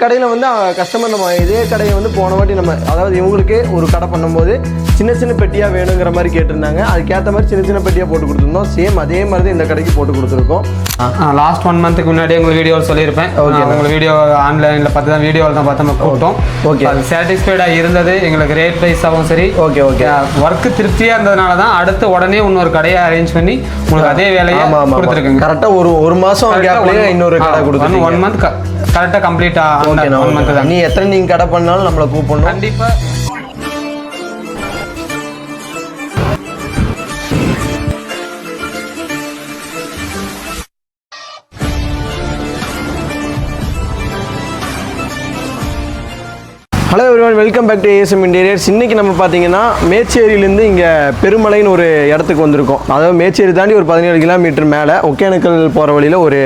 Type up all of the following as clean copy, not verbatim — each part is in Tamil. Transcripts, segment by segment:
கடையில் வந்து கஸ்டமர் நம்ம இதே கடையை வந்து போன வாட்டி நம்ம அதாவது இவங்களுக்கே ஒரு கடை பண்ணும்போது சின்ன சின்ன பெட்டியாக வேணுங்கிற மாதிரி கேட்டிருந்தாங்க. அதுக்கேற்ற மாதிரி சின்ன சின்ன பெட்டியாக போட்டு கொடுத்துருந்தோம். சேம் அதே மாதிரி தான் இந்த கடைக்கு போட்டு கொடுத்துருக்கோம். லாஸ்ட் 1 மந்த்துக்கு முன்னாடி உங்களுக்கு வீடியோவில் சொல்லியிருப்பேன். ஓகே, உங்களுக்கு வீடியோ ஆன்லைனில் பார்த்து தான் வீடியோவில் தான் பார்த்து நம்ம கூப்பிட்டோம். ஓகே, அது சாட்டிஸ்ஃபைடாக இருந்தது. எங்களுக்கு ரேட் ப்ரைஸாகவும் சரி, ஓகே ஓகே ஒர்க்கு திருப்தியாக இருந்ததுனால தான் அடுத்து உடனே இன்னொரு கடையை அரேஞ்ச் பண்ணி உங்களுக்கு அதே வேலையை கொடுத்துருக்குங்க. கரெக்டாக ஒரு மாதம் இன்னொரு கடை கொடுத்து 1 மந்த் கரெக்டாக கம்ப்ளீட்டாக 1 மந்த் தான். நீ எத்தனை நீங்கள் கடை பண்ணாலும் நம்மளை கூப்பிடணும் கண்டிப்பாக. Hello everyone, welcome back to ASM interiors. இன்றைக்கி நம்ம பார்த்தீங்கன்னா மேச்சேரியிலேருந்து இங்கே பெருமலைன்னு ஒரு இடத்துக்கு வந்திருக்கோம். அதாவது மேச்சேரி தாண்டி ஒரு 17 கிலோமீட்டர் மேலே ஒகேனக்கல் போகிற வழியில் ஒரு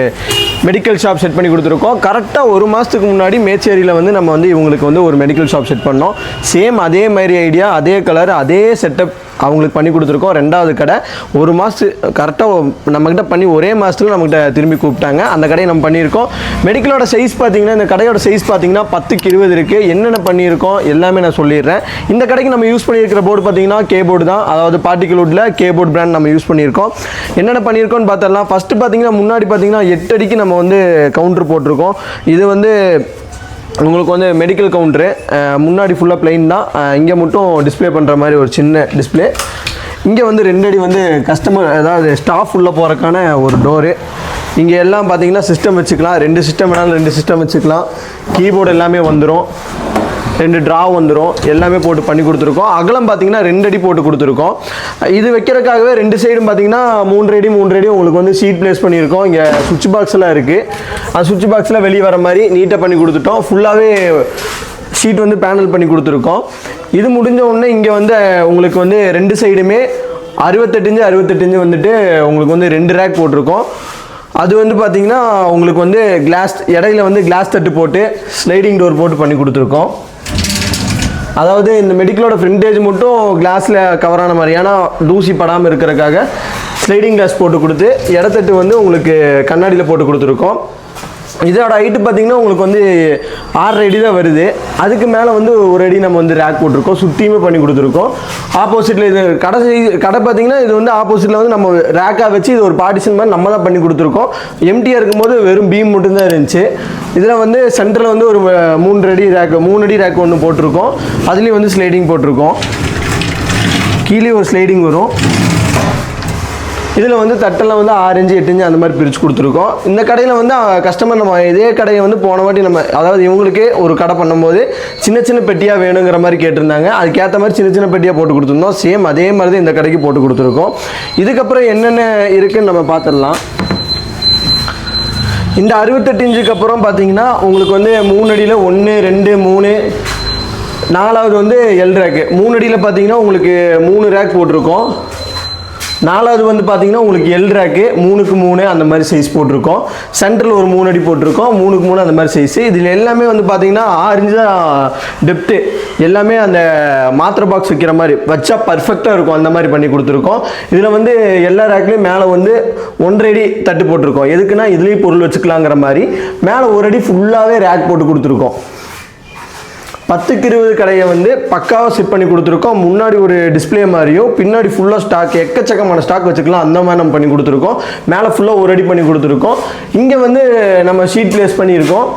மெடிக்கல் ஷாப் செட் பண்ணி கொடுத்துருக்கோம். கரெக்டாக 1 மாதத்துக்கு முன்னாடி மேச்சேரியில் வந்து நம்ம வந்து இவங்களுக்கு வந்து ஒரு மெடிக்கல் ஷாப் செட் பண்ணோம். சேம் அதே மாதிரி ஐடியா, அதே கலர், அதே செட்டப் அவங்களுக்கு பண்ணி கொடுத்துருக்கோம். 2வது கடை 1 மாதத்து கரெக்டாக நம்மக்கிட்ட பண்ணி ஒரே மாதத்துக்கு நம்மக்கிட்ட திரும்பி கூப்பிட்டாங்க. அந்த கடையை நம்ம பண்ணியிருக்கோம். மெடிக்கலோட சைஸ் பார்த்தீங்கன்னா, இந்த கடையோட சைஸ் பார்த்தீங்கன்னா 10க்கு 20 இருக்குது. என்னென்ன பண்ணியிருக்கோம் எல்லாமே நான் சொல்லிடுறேன். இந்த கடைக்கு நம்ம யூஸ் பண்ணியிருக்கிற போர்டு பார்த்தீங்கன்னா கேபோர்டு தான். அதாவது பார்ட்டிகுலூட்டில் கேபோர்டு பிராண்ட் நம்ம யூஸ் பண்ணியிருக்கோம். என்னென்ன பண்ணியிருக்கோம்னு பார்த்தரலாம். ஃபஸ்ட்டு பார்த்தீங்கன்னா முன்னாடி பார்த்தீங்கன்னா 8 அடிக்கு நம்ம வந்து கவுண்டர் போட்டிருக்கோம். இது வந்து உங்களுக்கு வந்து மெடிக்கல் கவுண்டரு. முன்னாடி ஃபுல்லாக பிளைன் தான். இங்கே மட்டும் டிஸ்பிளே பண்ணுற மாதிரி ஒரு சின்ன டிஸ்பிளே. இங்கே வந்து 2 அடி வந்து கஸ்டமர் அதாவது ஸ்டாஃப் உள்ளே போகிறக்கான ஒரு டோரு. இங்கே எல்லாம் பார்த்தீங்கன்னா சிஸ்டம் வச்சுக்கலாம். 2 சிஸ்டம் வேணாலும் 2 சிஸ்டம் வச்சுக்கலாம். கீபோர்டு எல்லாமே வந்துடும். 2 ட்ரா வந்துடும். எல்லாமே போட்டு பண்ணி கொடுத்துருக்கோம். அகலம் பார்த்தீங்கன்னா 2 அடி போட்டு கொடுத்துருக்கோம். இது வைக்கிறதுக்காகவே 2 சைடும் பார்த்தீங்கன்னா 3 அடி உங்களுக்கு வந்து சீட் பிளேஸ் பண்ணியிருக்கோம். இங்கே சுவிட்ச் பாக்ஸ்லாம் இருக்குது. அந்த சுவிட்ச் பாக்ஸில் வெளியே வர மாதிரி நீட்டாக பண்ணி கொடுத்துட்டோம். ஃபுல்லாகவே ஷீட் வந்து பேனல் பண்ணி கொடுத்துருக்கோம். இது முடிஞ்ச உடனே இங்கே வந்து உங்களுக்கு வந்து 2 சைடுமே 68 வந்துட்டு உங்களுக்கு வந்து 2 ரேக் போட்டிருக்கோம். அது வந்து பார்த்தீங்கன்னா உங்களுக்கு வந்து கிளாஸ் இடையில வந்து கிளாஸ் தட்டு போட்டு ஸ்லைடிங் டோர் போட்டு பண்ணி கொடுத்துருக்கோம். அதாவது இந்த மெடிக்கலோட ஃப்ரண்டேஜ் மட்டும் கிளாஸில் கவரான மாதிரி, ஏன்னா தூசி படாமல் இருக்கிறதுக்காக ஸ்லைடிங் கிளாஸ் போட்டு கொடுத்து இடத்தட்டு வந்து உங்களுக்கு கண்ணாடியில் போட்டு கொடுத்துருக்கோம். இதோட ஹைட்டு பார்த்தீங்கன்னா உங்களுக்கு வந்து 6 அடி தான் வருது. அதுக்கு மேலே வந்து 1 அடி நம்ம வந்து ரேக் போட்டிருக்கோம். சுற்றியுமே பண்ணி கொடுத்துருக்கோம். ஆப்போசிட்டில் இது கடை பார்த்தீங்கன்னா இது வந்து ஆப்போசிட்டில் வந்து நம்ம ரேக்காக வச்சு இது ஒரு பார்ட்டிஷன் மாதிரி நம்ம தான் பண்ணி கொடுத்துருக்கோம். எம்டியாக இருக்கும்போது வெறும் பீம் மட்டும்தான் இருந்துச்சு. இதில் வந்து சென்டரில் வந்து ஒரு 3 அடி ரேக் ஒன்று போட்டிருக்கோம். அதுலேயும் வந்து ஸ்லைடிங் போட்டிருக்கோம். கீழே ஒரு ஸ்லைடிங் வரும். இதில் வந்து தட்டெல்லாம் வந்து 6 இன்ச்சு 8 இன்ச்சு அந்த மாதிரி பிரித்து கொடுத்துருக்கோம். இந்த கடையில் வந்து கஸ்டமர் நம்ம இதே கடையை வந்து போன வாட்டி நம்ம அதாவது இவங்களுக்கே ஒரு கடை பண்ணும்போது சின்ன சின்ன பெட்டியாக வேணுங்கிற மாதிரி கேட்டிருந்தாங்க. அதுக்கேற்ற மாதிரி சின்ன சின்ன பெட்டியாக போட்டு கொடுத்துருந்தோம். சேம் அதே மாதிரி தான் இந்த கடைக்கு போட்டு கொடுத்துருக்கோம். இதுக்கப்புறம் என்னென்ன இருக்குதுன்னு நம்ம பார்த்துடலாம். இந்த 68 இன்ச்சுக்கு அப்புறம் பார்த்தீங்கன்னா உங்களுக்கு வந்து 3 அடியில் 1 2 3 4வது வந்து எல் ரேக்கு. 3 அடியில் பார்த்தீங்கன்னா உங்களுக்கு 3 ரேக் போட்டிருக்கோம். 4வது வந்து பார்த்தீங்கன்னா உங்களுக்கு எல் ரேக்கு 3க்கு 3 அந்த மாதிரி சைஸ் போட்டிருக்கோம். சென்டரில் ஒரு 3 அடி போட்டிருக்கோம். 3க்கு 3 அந்த மாதிரி சைஸு. இதில் எல்லாமே வந்து பார்த்தீங்கன்னா 6 இன்ச்சு தான் டெப்த்து. எல்லாமே அந்த மாத்திரை பாக்ஸ் வைக்கிற மாதிரி வச்சா பர்ஃபெக்டாக இருக்கும். அந்த மாதிரி பண்ணி கொடுத்துருக்கோம். இதில் வந்து எல்லா ரேக்லேயும் மேலே வந்து 1.5 அடி தட்டு போட்டிருக்கோம். எதுக்குன்னா இதுலேயும் பொருள் வச்சுக்கலாங்கிற மாதிரி மேலே 1 அடி ஃபுல்லாகவே ரேக் போட்டு கொடுத்துருக்கோம். 10க்கு 20 கடையை வந்து பக்காவாக செட் பண்ணி கொடுத்துருக்கோம். முன்னாடி ஒரு டிஸ்பிளே மாதிரியும் பின்னாடி ஃபுல்லாக ஸ்டாக் எக்கச்சக்கமான ஸ்டாக் வச்சுக்கலாம். அந்த மாதிரி நம்ம பண்ணி கொடுத்துருக்கோம். மேலே ஃபுல்லாக 1 அடி பண்ணி கொடுத்துருக்கோம். இங்கே வந்து நம்ம ஷீட் பிளேஸ் பண்ணியிருக்கோம்.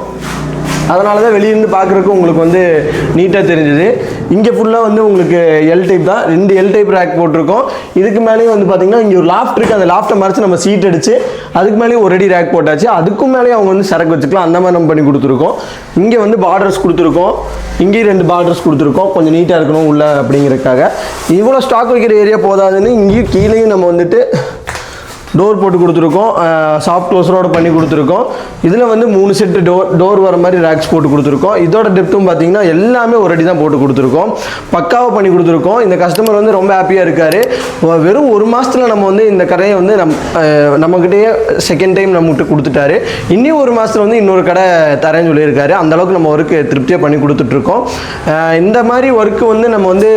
அதனால தான் வெளியிருந்து பார்க்குறதுக்கு உங்களுக்கு வந்து நீட்டாக தெரிஞ்சுது. இங்கே ஃபுல்லாக வந்து உங்களுக்கு எல் டைப் தான். 2 எல் டைப் ரேக் போட்டிருக்கோம். இதுக்கு மேலேயும் வந்து பார்த்தீங்கன்னா இங்கே ஒரு லாஃப்ட் இருக்குது. அந்த லாஃப்ட்டை மறைச்சு நம்ம சீட் அடித்து அதுக்கு மேலேயும் 1 அடி ரேக் போட்டாச்சு. அதுக்கும் மேலேயும் அவங்க வந்து சரக்கு வச்சுக்கலாம். அந்த மாதிரி நம்ம பண்ணி கொடுத்துருக்கோம். இங்கே வந்து பார்டர்ஸ் கொடுத்துருக்கோம். இங்கேயும் 2 பார்டர்ஸ் கொடுத்துருக்கோம். கொஞ்சம் நீட்டாக இருக்கணும் உள்ள அப்படிங்கிறதுக்காக. இவ்வளோ ஸ்டாக் வைக்கிற ஏரியா போதாதுன்னு இங்கேயும் கீழேயும் நம்ம வந்துட்டு டோர் போட்டு கொடுத்துருக்கோம். சாஃப்ட் க்ளோஸரோடு பண்ணி கொடுத்துருக்கோம். இதில் வந்து 3 செட்டு டோர் வர மாதிரி ரேக்ஸ் போட்டு கொடுத்துருக்கோம். இதோட டெப்த்தும் பார்த்தீங்கன்னா எல்லாமே 1 அடி தான் போட்டு கொடுத்துருக்கோம். பக்காவாக பண்ணி கொடுத்துருக்கோம். இந்த கஸ்டமர் வந்து ரொம்ப ஹாப்பியாக இருக்கார். வெறும் 1 மாதத்தில் நம்ம வந்து இந்த கடையை வந்து நம்மக்கிட்டேயே செகண்ட் டைம் நம்மகிட்ட கொடுத்துட்டாரு. இன்னும் 1 மாதத்தில் வந்து இன்னொரு கடை தரேன்னு சொல்லியிருக்காரு. அந்தளவுக்கு நம்ம ஒர்க்கு திருப்தியாக பண்ணி கொடுத்துட்ருக்கோம். இந்த மாதிரி ஒர்க்கு வந்து நம்ம வந்து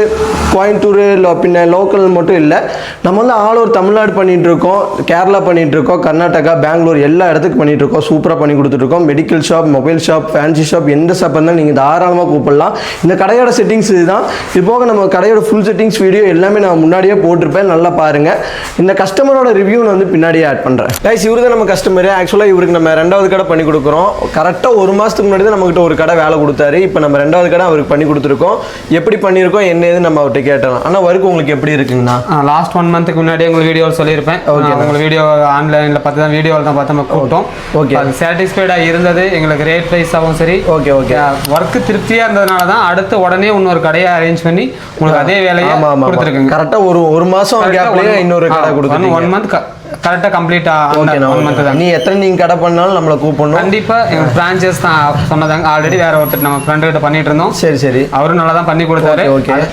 கோயம்புத்தூர் பின்ன லோக்கல் மட்டும் இல்லை, நம்ம வந்து ஆல் ஓவர் தமிழ்நாடு பண்ணிகிட்ருக்கோம். கேரளா பண்ணிட்டு இருக்கோம், கர்நாடகா, பெங்களூர் எல்லா இடத்துக்கு பண்ணிட்டு இருக்கோம். சூப்பராக பண்ணி கொடுத்துட்ருக்கோம். Medical shop, mobile shop, fancy shop, எந்த ஷாப் இருந்தாலும் நீங்கள் தாராளமாக கூப்பிடலாம். இந்த கடையோட செட்டிங்ஸ் இதுதான். இது போக நம்ம கடையோட ஃபுல் செட்டிங்ஸ் வீடியோ எல்லாமே நான் முன்னாடியே போட்டிருப்பேன், நல்லா பாருங்கள். இந்த கஸ்டமரோட ரிவ்யூ நான் வந்து பின்னாடியே ஆட் பண்ணுறேன். கைஸ், இவரு தான் நம்ம கஸ்டமர். ஆக்சுவலாக இவருக்கு நம்ம 2வது கடை பண்ணி கொடுக்குறோம். கரெக்டாக 1 மாதத்துக்கு முன்னாடி தான் நம்மகிட்ட ஒரு கடை வேலை கொடுத்தாரு. இப்போ நம்ம 2வது கடை அவருக்கு பண்ணி கொடுத்துருக்கோம். எப்படி பண்ணியிருக்கோம் என்ன ஏது நம்ம அவர்கிட்ட கேட்டலாம். ஆனால் ஒர்க் உங்களுக்கு எப்படி இருக்குங்கண்ணா? லாஸ்ட் 1 மந்த்துக்கு முன்னாடி உங்களுக்கு வீடியோ சொல்லியிருப்பேன். உங்களுக்கு வீடியோ ஆன்லைனில் பார்த்து தான் வீடியோவில் தான் பார்த்து நம்ம கூப்பிட்டோம். ஓகே, அது சாட்டிஸ்ஃபைடாக இருந்தது. எங்களுக்கு ரேட் ப்ரைஸாகவும் சரி, ஓகே ஓகே, ஒர்க்கு திருப்தியாக இருந்ததுனால தான் அடுத்து உடனே இன்னொரு கடையை அரேஞ்ச் பண்ணி உங்களுக்கு அதே வேலையை கொடுத்துருக்குங்க. கரெக்டாக ஒரு மாதம் இன்னொரு கடை கொடுத்து 1 மந்த் கரெக்டாக கம்ப்ளீட் நீ எத்தனை நீங்க கடை பண்ணாலும் நம்மளை கூப்பிடணும். கண்டிப்பா எங்க பிரான்ச்சஸ் தான் சொன்னதாங்க. ஆல்ரெடி வேற ஒருத்தர் நம்ம ஃப்ரெண்ட் கிட்ட பண்ணிட்டு இருந்தோம். சரி சரி, அவரும் நல்லா தான் பண்ணி கொடுத்தாரு.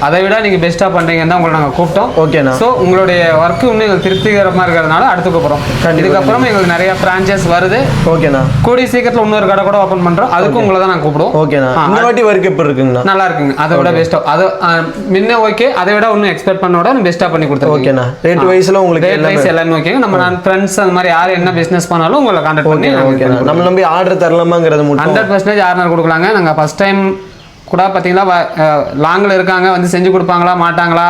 அதை விட நீங்க பெஸ்டா பண்றீங்கன்னு தான் உங்களை நாங்க கூப்பிட்டோம். ஓகேண்ணா. ஸோ உங்களுடைய ஒர்க் இன்னும் எங்களுக்கு திருப்திகரமா இருக்கிறதுனால அடுத்து கூப்பிடுறோம். இதுக்கப்புறம் எங்களுக்கு நிறைய பிரான்ச்சஸ் வருது. ஓகேண்ணா. கூடிய சீக்கிரத்தில் இன்னொரு கடை கூட ஓப்பன் பண்றோம். அதுக்கும் உங்களை தான் நாங்கள் கூப்பிடுவோம். ஓகேண்ணா. இந்த வாட்டி ஒர்க் எப்படி இருக்குங்கண்ணா? நல்லா இருக்குங்க. அதை விட பெஸ்டா, அது முன்ன ஓகே, அதை விட இன்னும் எக்ஸ்பெக்ட் பண்ணோட பெஸ்டா பண்ணி கொடுத்துருக்கோம். ஓகேண்ணா. ரேட் வைஸ்ல உங்களுக்கு ரேட் வைஸ் எல்லாமே ஓகேங்க. நம்ம ஃப்ரெண்ட்ஸ் அந்த மாதிரி யார் என்ன பிசினஸ் பண்ணாலும் உங்களை கான்டாக்ட் பண்ணி நம்ம நம்பி ஆர்டர் தரலாமாங்கிறது 100% ஆர்டர் கொடுக்கலாங்க. நாங்கள் ஃபர்ஸ்ட் டைம் கூட பார்த்தீங்கன்னா லாங்கில் இருக்காங்க, வந்து செஞ்சு கொடுப்பாங்களா மாட்டாங்களா,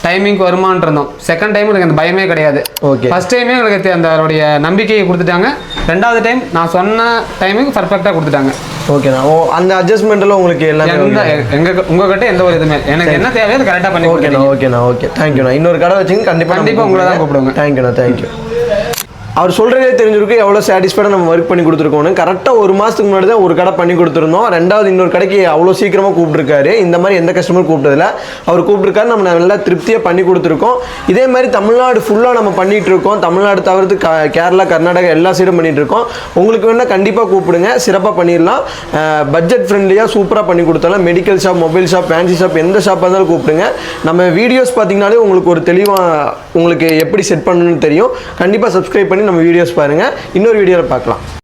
டைமிங்க்கு வருமானு இருந்தோம். செகண்ட் டைம் எனக்கு அந்த பயமே கிடையாது. ஓகே, ஃபர்ஸ்ட் டைமே எனக்கு அதோடைய நம்பிக்கையை கொடுத்துட்டாங்க. 2வது டைம் நான் சொன்ன டைமுக்கு பர்ஃபெக்டாக கொடுத்துட்டாங்க. ஓகேண்ணா. அந்த அட்ஜஸ்ட்மெண்ட்ல உங்களுக்கு எல்லாமே உங்ககிட்ட எந்த ஒரு இதுவுமே எனக்கு என்ன தேவையோ அது கரெக்டாக பண்ணி. ஓகேண்ணா ஓகேண்ணா ஓகே, தேங்க்யூண்ணா. இன்னொரு கடை வச்சுங்க கண்டிப்பாக உங்களை தான் கூப்பிடுவாங்க. தேங்க்யூண்ணா. தேங்க்யூ. அவர் சொல்கிறதே தெரிஞ்சிருக்கு எவ்வளோ சாட்டிஸ்ஃபைடாக நம்ம ஒர்க் பண்ணி கொடுத்துருக்கோன்னு. கரெக்டாக 1 மாதத்துக்கு முன்னாடி தான் ஒரு கடை பண்ணி கொடுத்துருந்தோம். 2வது இன்னொரு கடைக்கு அவ்வளோ சீக்கிரமாக கூப்பிட்டுருக்காரு. இந்த மாதிரி எந்த கஸ்டமர் கூப்பிட்டதில்ல, அவர் கூப்பிட்டுருக்காரு. நம்ம நல்லா திருப்தியாக பண்ணி கொடுத்துருக்கோம். இதே மாதிரி தமிழ்நாடு ஃபுல்லாக நம்ம பண்ணிகிட்டு இருக்கோம். தமிழ்நாடு தவிர்த்து கேரளா, கர்நாடகா எல்லா சைடும் பண்ணிகிட்டு இருக்கோம். உங்களுக்கு வேணால் கண்டிப்பாக கூப்பிடுங்க, சிறப்பாக பண்ணிடலாம். பட்ஜெட் ஃப்ரெண்ட்லியாக சூப்பராக பண்ணி கொடுத்தாலும் medical shop, mobile shop, fancy shop எந்த ஷாப்பாக இருந்தாலும் கூப்பிடுங்க. நம்ம வீடியோஸ் பார்த்தீங்கன்னாலே உங்களுக்கு ஒரு தெளிவாக உங்களுக்கு எப்படி செட் பண்ணணும்னு தெரியும். கண்டிப்பாக சப்ஸ்கிரைப் பண்ணி நம்ம வீடியோஸ் பாருங்கள். இன்னொரு வீடியோவில் பார்க்கலாம்.